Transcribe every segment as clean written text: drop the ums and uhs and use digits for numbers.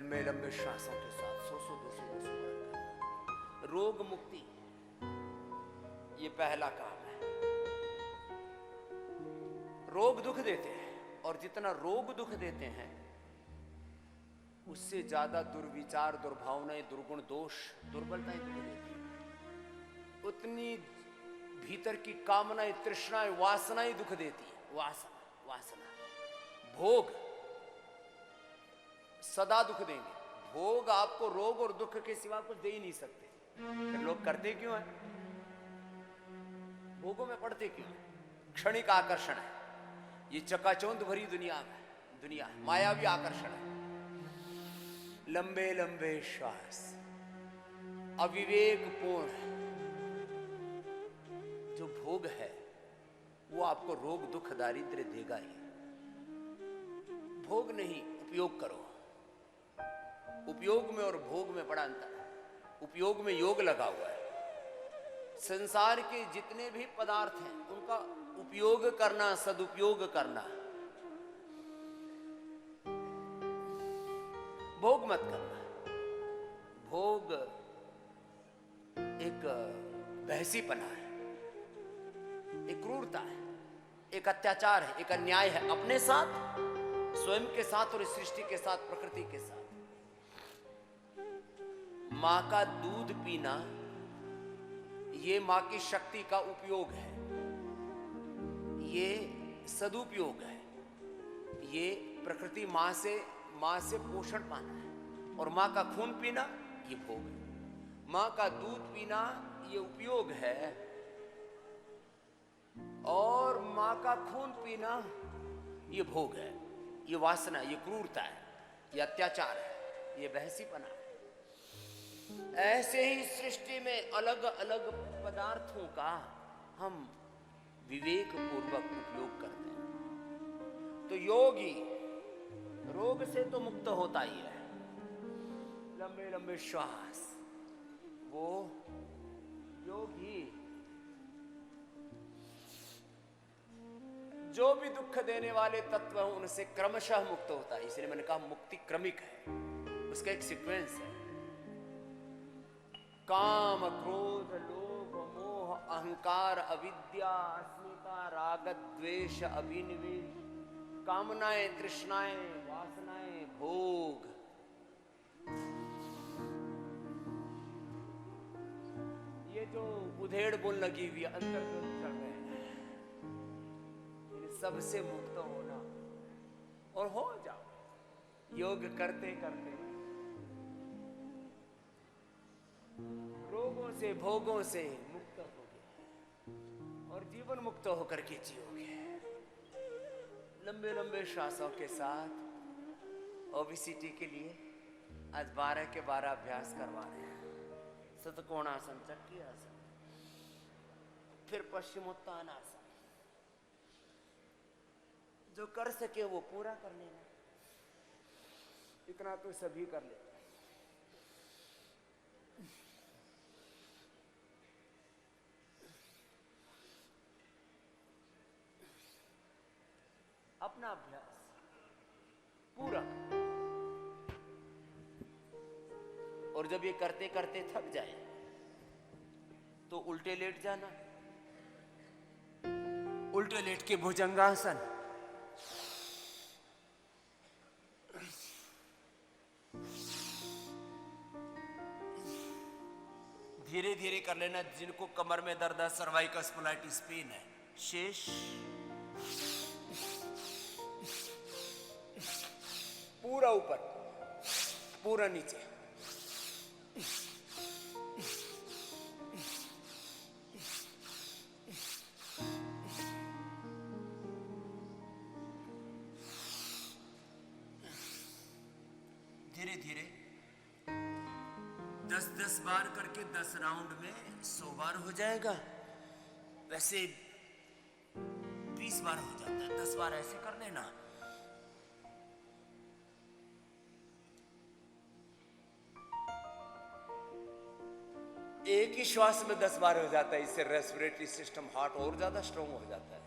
लंबे लंबे श्वासों के साथ 100-200 बार करना। रोग मुक्ति ये पहला काम है। रोग दुख देते हैं और जितना रोग दुख देते हैं उससे ज्यादा दुर्विचार, दुर्भावनाएं, दुर्गुण, दोष, दुर्बलताएं दुख देती हैं। उतनी भीतर की कामनाएं, तृष्णाएं, वासनाएं दुख देती है। वासना भोग सदा दुख देंगे। भोग आपको रोग और दुख के सिवा कुछ दे ही नहीं सकते। फिर लोग करते क्यों हैं? भोगों में पड़ते क्यों? क्षणिक आकर्षण है। ये चकाचौंध भरी दुनिया मायावी आकर्षण है। लंबे लंबे श्वास, अविवेकपूर्ण जो भोग है वो आपको रोग, दुख, दारिद्र्य देगा ही। भोग नहीं, उपयोग करो। उपयोग में और भोग में बड़ा अंतर है। उपयोग में योग लगा हुआ है। संसार के जितने भी पदार्थ हैं उनका उपयोग करना, सदुपयोग करना। भोग मत करना। भोग एक बहसीपना है, एक क्रूरता है, एक अत्याचार है, एक अन्याय है अपने साथ, स्वयं के साथ और इस सृष्टि के साथ, प्रकृति के साथ। मां का दूध पीना ये मां की शक्ति का उपयोग है, ये सदुपयोग है। ये प्रकृति मां से पोषण पाना है। और मां का खून पीना ये भोग है। मां का दूध पीना ये उपयोग है और मां का खून पीना ये भोग है। ये वासना, ये क्रूरता है, ये अत्याचार है, ये बहसीपना है। ऐसे ही सृष्टि में अलग अलग पदार्थों का हम विवेक पूर्वक उपयोग करते हैं। तो योगी रोग से तो मुक्त होता ही है। लंबे लंबे श्वास, वो योगी जो भी दुख देने वाले तत्व हैं उनसे क्रमशः मुक्त होता है। इसलिए मैंने कहा मुक्ति क्रमिक है, उसका एक सीक्वेंस है। काम, क्रोध, लोभ, मोह, अहंकार, अविद्या, अस्मिता, राग, द्वेष, अभिनिवेश, कामनाएं, तृष्णाएं, वासनाएं, भोग, ये जो उधेड़ बुन लगी हुई अंतर चल रहे हैं, इन सबसे मुक्त होना और हो जाओ। योग करते करते रोगों से, भोगों से मुक्त होगे और जीवन मुक्त होकर के जियोगे। लंबे लंबे श्वासों के साथ ओबेसिटी के लिए आज 12 के 12 अभ्यास करवा रहे हैं। सतकोणासन, चक्की आसन, फिर पश्चिमोत्तान आसन। जो कर सके वो पूरा कर लेना। इतना तो सभी कर लेते। अपना अभ्यास पूरा। और जब ये करते करते थक जाए तो उल्टे लेट जाना। उल्टे लेट के भुजंगासन, धीरे धीरे कर लेना। जिनको कमर में दर्द है, सर्वाइकल स्पॉन्डिलाइटिस पेन है, शेष पूरा ऊपर, पूरा नीचे। धीरे धीरे 10-10 बार करके 10 राउंड में 100 बार हो जाएगा। वैसे 20 बार हो जाता है। 10 बार ऐसे कर लेना। एक ही श्वास में 10 बार हो जाता है। इससे रेस्पिरेटरी सिस्टम, हार्ट और ज्यादा स्ट्रांग हो जाता है।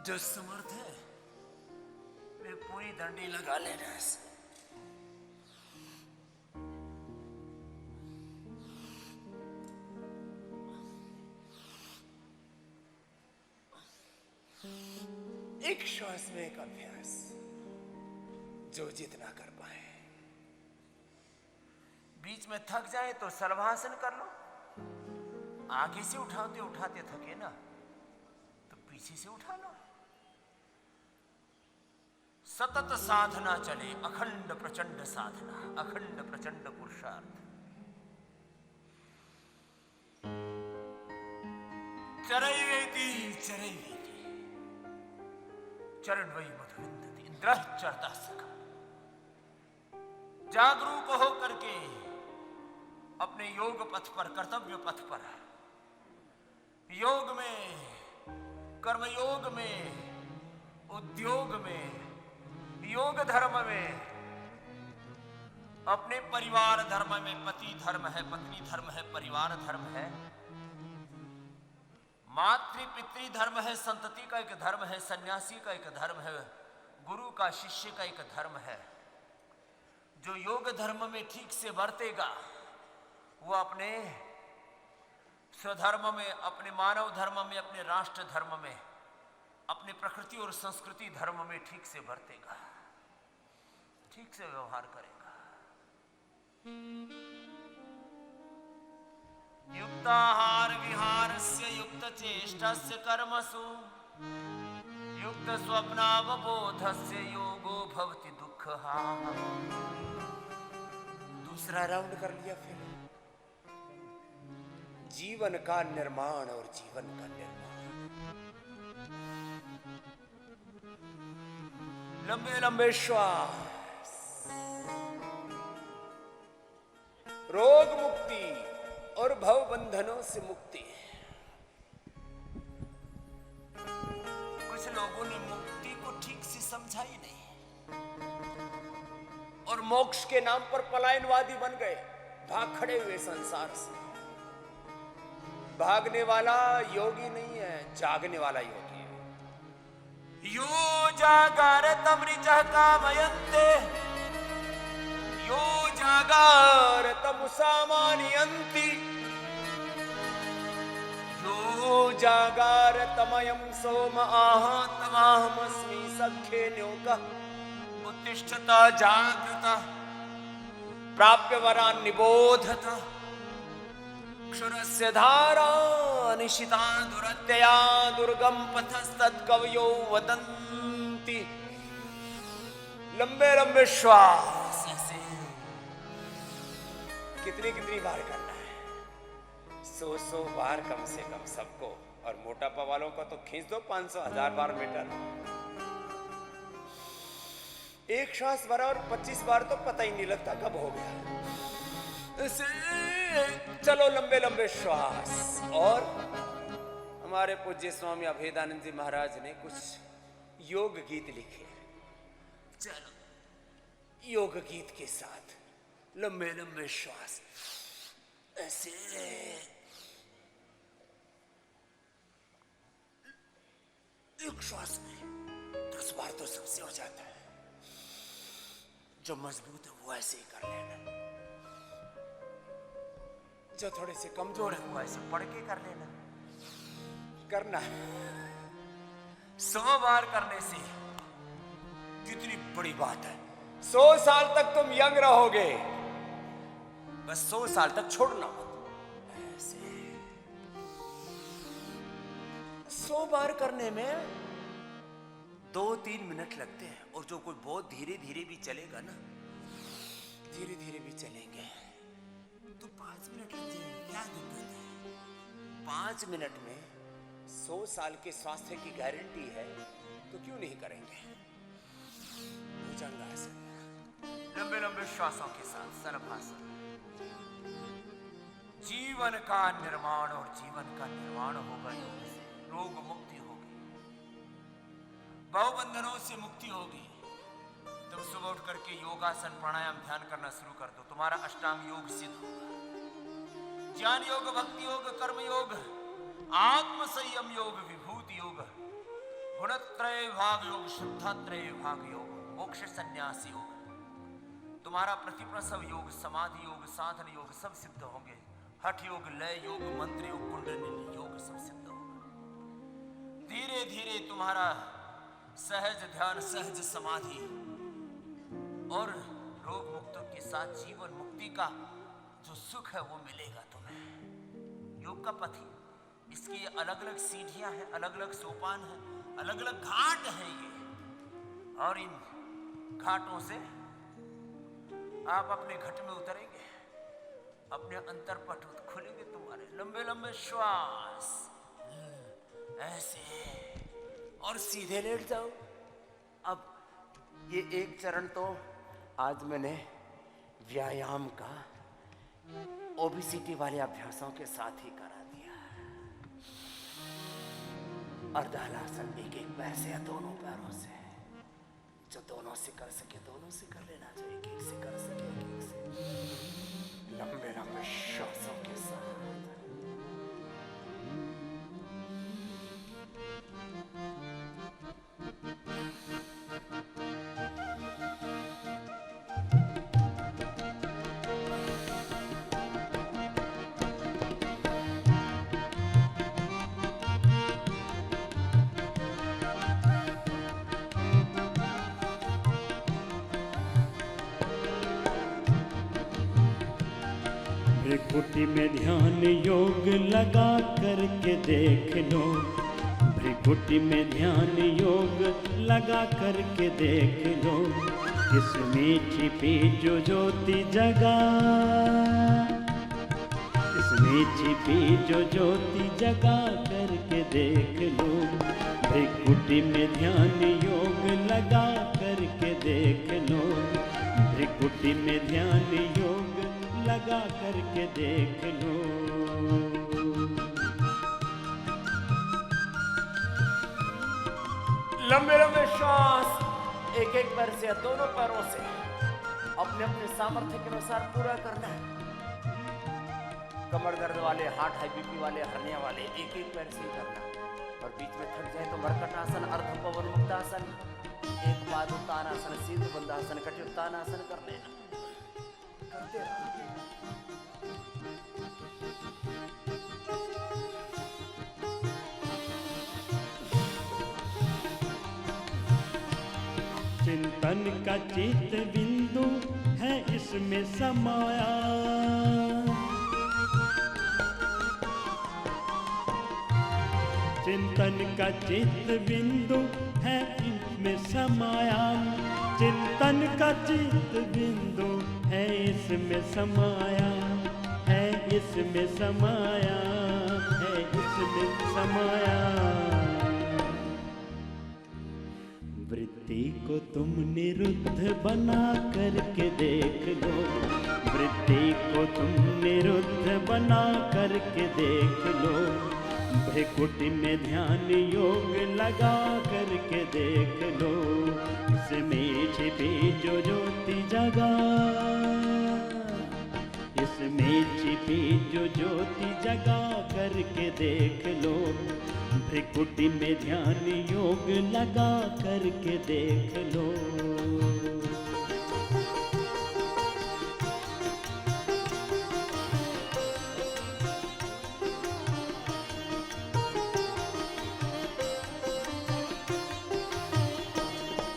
जो समर्थ है वे पूरी डंडी लगा लेना। एक श्वास में एक अभ्यास, जो जितना कर पाए। बीच में थक जाए तो सर्वासन कर लो। आगे से उठाते उठाते थके ना तो पीछे से उठा लो। सतत साधना चले, अखंड प्रचंड साधना, अखंड प्रचंड पुरुषार्थ। चरैवेति चरैवेति चरण वही मधुविंदति इंद्र चरता सखा। जागरूक हो करके अपने योग पथ पर, कर्तव्य पथ पर, योग में, कर्म योग में, उद्योग में, योग धर्म में, अपने परिवार धर्म में, पति धर्म है, पत्नी धर्म है, परिवार धर्म है, मातृ पितृ धर्म है, संतति का एक धर्म है, सन्यासी का एक धर्म है, गुरु का शिष्य का एक धर्म है। जो योग धर्म में ठीक से बरतेगा वो अपने स्वधर्म में, अपने मानव धर्म में, अपने राष्ट्र धर्म में, अपने प्रकृति और संस्कृति धर्म में ठीक से बरतेगा, ठीक से व्यवहार करेगा। युक्ताहार विहारस्य युक्त चेष्टस्य कर्मसु युक्त स्वप्नावबोधस्य योगो भवति दुःखः। दूसरा राउंड कर लिया। फिर जीवन का निर्माण और जीवन का निर्माण, लंबे लंबे श्वास, रोग मुक्ति और भव बंधनों से मुक्ति। कुछ लोगों ने मुक्ति को ठीक से समझा ही नहीं और मोक्ष के नाम पर पलायनवादी बन गए, भाग खड़े हुए संसार से। भागने वाला योगी नहीं है, जागने वाला योगी है। यो जागरतम ऋचः कामयन्ते यो जागरतम सामान्यन्ति यो जागरतमयं सोम आह तमाहमस्मि सख्ये न्योकः उत्तिष्ठता जागृता प्राप्य वरान् निबोधत क्षुरस्य धारा निशिता दुरत्यया दुर्गम पथस्तत्कवयो वदन्ति। लंबे लंबे श्वास ऐसे कितनी कितनी बार करना है? 100 बार कम से कम सबको। और मोटापा वालों का तो खींच दो 500-1000 बार मीटर। एक श्वास भरा और 25 बार तो पता ही नहीं लगता कब हो गया। चलो लंबे लंबे श्वास। और हमारे पूज्य स्वामी अभेदानंद जी महाराज ने कुछ योग गीत लिखे। चलो योग गीत के साथ लंबे लंबे श्वास ऐसे। एक श्वास में 10 बार तो सबसे हो जाता है। जो मजबूत है वो ऐसे ही कर लेना, जो थोड़े से कमजोर है वो ऐसे पढ़ के कर लेना। करना 100 बार करने से कितनी बड़ी बात है। 100 साल तक तुम यंग रहोगे, बस 100 साल तक छोड़ना मत। ऐसे 100 बार करने में 2-3 मिनट लगते हैं। और जो कोई बहुत धीरे धीरे भी चलेगा ना, धीरे धीरे भी चलेंगे तो 5 मिनट लग जाएंगे। क्या दिक्कत है? 5 मिनट में 100 साल के स्वास्थ्य की गारंटी है, तो क्यों नहीं करेंगे? भुजंगासन, लंबे लंबे श्वासों के साथ सर्वासन। जीवन का निर्माण और जीवन का निर्माण होगा योग से। रोग मुक्ति होगी, भवबंधनों से मुक्ति होगी। तुम सुबह उठ करके योगासन, प्राणायाम, ध्यान करना शुरू कर दो, तुम्हारा अष्टांग योग सिद्ध होगा। ज्ञान योग, भक्ति योग, कर्म योग, आत्म संयम योग, विभूति योग, गुणत्रय भाग योग, शुद्धात्रय भाग योग, मोक्ष संन्यास योग, तुम्हारा प्रतिप्रसव योग, समाधि योग, साधन योग सब सिद्ध होंगे। हठ योग, लय योग, मंत्र योग, कुंडलिनी योग सब सिद्ध होगा। धीरे धीरे तुम्हारा सहज ध्यान, सहज समाधि और रोग मुक्त के साथ जीवन मुक्ति का जो सुख है वो मिलेगा तुम्हें। योग का पथ, इसकी अलग अलग सीढ़ियां हैं, अलग अलग सोपान हैं, अलग अलग घाट हैं ये, और इन घाटों से आप अपने घट में उतरेंगे, अपने अंतरपट खुलेंगे तुम्हारे। लंबे लंबे श्वास ऐसे और सीधे लेट जाओ। अब ये एक चरण तो आज मैंने व्यायाम का ओबेसिटी वाले अभ्यासों के साथ ही करा दिया। अर्धहलासन एक एक पैर से या दोनों पैरों से, जो दोनों से कर सके दोनों से कर लेना, जो एक एक से कर सके एक एक से, लंबे लंबे श्वासों के साथ। भ्रिकुटि में ध्यान योग लगा करके देख लो, भ्रिकुटि में ध्यान योग लगा करके देख लो, इसमें छिपी जो ज्योति जगा, इसमें छिपी जो ज्योति जगा करके देख लो। भ्रिकुटि में ध्यान योग लगा करके देख लो, भ्रिकुटि में ध्यान योग लगा करके देख लो। लंबे लंबे श्वास एक एक पैर से या दोनों पैरों से अपने अपने सामर्थ्य के अनुसार पूरा करना है। कमर दर्द वाले, हार्ट हाई बीपी वाले, हर्निया वाले एक एक पैर से ही करना, और बीच में थक जाए तो मरकटासन, अर्ध पवन मुक्तासन, एक बाद उत्तानासन, सीध बंधासन, कटियुत्तानासन कर लेना। करते रहो। चिंतन का चित्त बिंदु है इसमें समाया, चिंतन का चित्त बिंदु है इसमें समाया, चिंतन का चित्त बिंदु है इसमें समाया, है इसमें समाया, है इसमें समाया। वृत्ति को तुम निरुद्ध बना करके देख लो, वृत्ति को तुम निरुद्ध बना करके देख लो, भ्रिकुटि में ध्यान योग लगा करके देख लो, इसमें छिपी जो ज्योति जगा, इसमें छिपी जो ज्योति जगा करके देख लो, भ्रिकुटि में ध्यान योग लगा करके देख लो।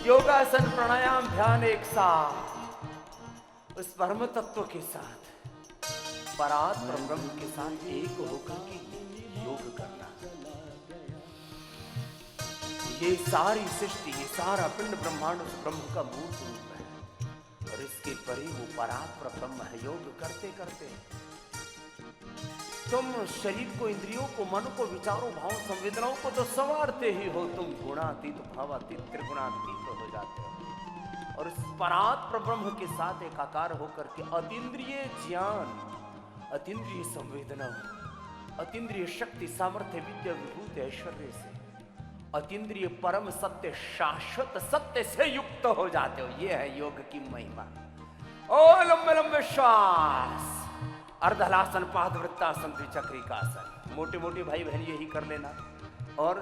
योगासन, प्राणायाम, ध्यान एक साथ उस परम तत्व के साथ, परात्पर ब्रह्म के साथ एक होकर के योग करना। ये सारी सृष्टि, ये सारा पिंड ब्रह्मांड उस ब्रह्म का मूल स्वरूप है, और इसके परे वो परात्पर ब्रह्म है। योग करते करते तुम शरीर को, इंद्रियों को, मन को, विचारों, भावों, संवेदनाओं को तो संवारते ही हो, तुम गुणातीत, भावातीत, त्रिगुणातीत हो जाते हो, और इस परात्पर ब्रह्म के साथ एकाकार होकर के अतीन्द्रिय ज्ञान, अतीन्द्रिय संवेदना, अतीन्द्रिय शक्ति, सामर्थ्य, विद्या, विभूति, ऐश्वर्य से अतीन्द्रिय परम सत्य, शाश्वत सत्य से युक्त हो जाते हो। ये है योग की महिमा। ओ लंबे लंबे श्वास, अर्धहलासन, पादवृत्तासन, द्विचक्रिकासन, मोटे मोटे भाई बहन यही कर लेना, और